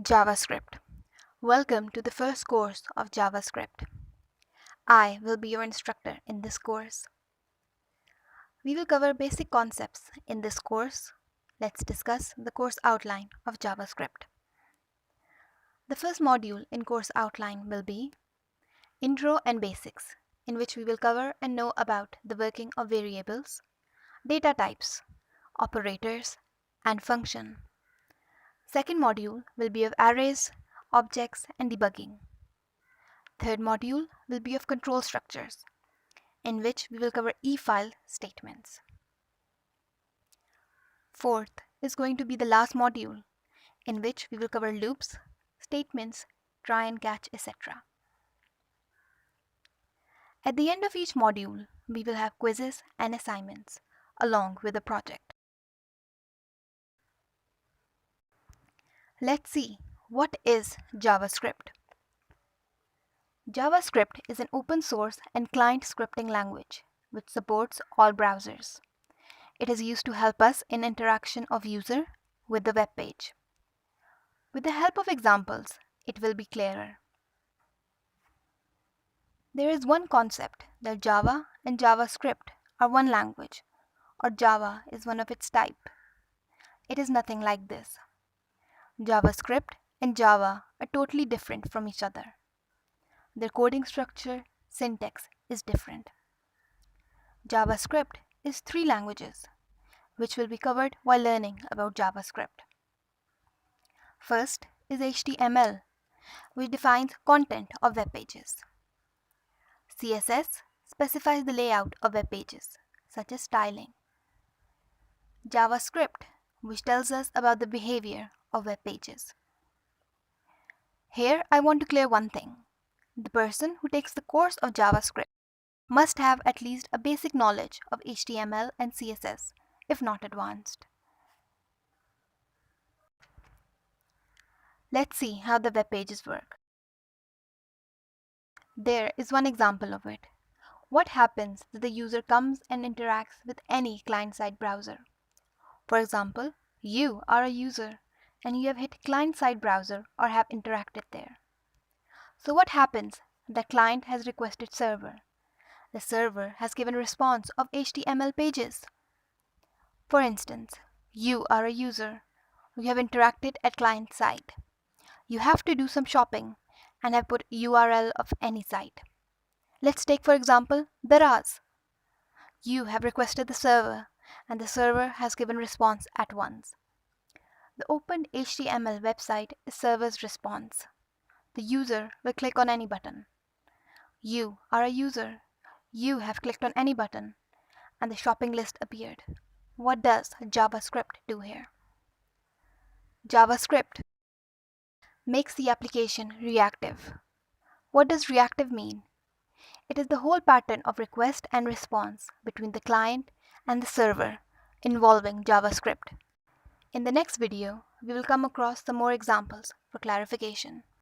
JavaScript. Welcome to the first course of JavaScript. I will be your instructor in this course. We will cover basic concepts in this course. Let's discuss the course outline of JavaScript. The first module in course outline will be Intro and Basics, in which we will cover and know about the working of variables, data types, operators, and function. Second module will be of arrays, objects, and debugging. Third module will be of control structures, in which we will cover e-file statements. Fourth is going to be the last module, in which we will cover loops, statements, try and catch, etc. At the end of each module, we will have quizzes and assignments, along with a project. Let's see, what is JavaScript? JavaScript is an open source and client scripting language which supports all browsers. It is used to help us in interaction of user with the web page. With the help of examples, it will be clearer. There is one concept that Java and JavaScript are one language, or Java is one of its type. It is nothing like this. JavaScript and Java are totally different from each other. Their coding structure, syntax is different. JavaScript is 3 languages, which will be covered while learning about JavaScript. First is HTML, which defines content of web pages. CSS specifies the layout of web pages, such as styling. JavaScript, which tells us about the behavior of web pages. Here I want to clear one thing. The person who takes the course of JavaScript must have at least a basic knowledge of HTML and CSS, if not advanced. Let's see how the web pages work. There is one example of it. What happens if the user comes and interacts with any client-side browser? For example, you are a user and you have hit client-side browser or have interacted there. So what happens? The client has requested server. The server has given response of HTML pages. For instance, you are a user. You have interacted at client side. You have to do some shopping and have put URL of any site. Let's take for example Daraz. You have requested the server and the server has given response at once. The opened HTML website is server's response. The user will click on any button. You are a user. You have clicked on any button and the shopping list appeared. What does JavaScript do here? JavaScript makes the application reactive. What does reactive mean? It is the whole pattern of request and response between the client and the server involving JavaScript. In the next video, we will come across some more examples for clarification.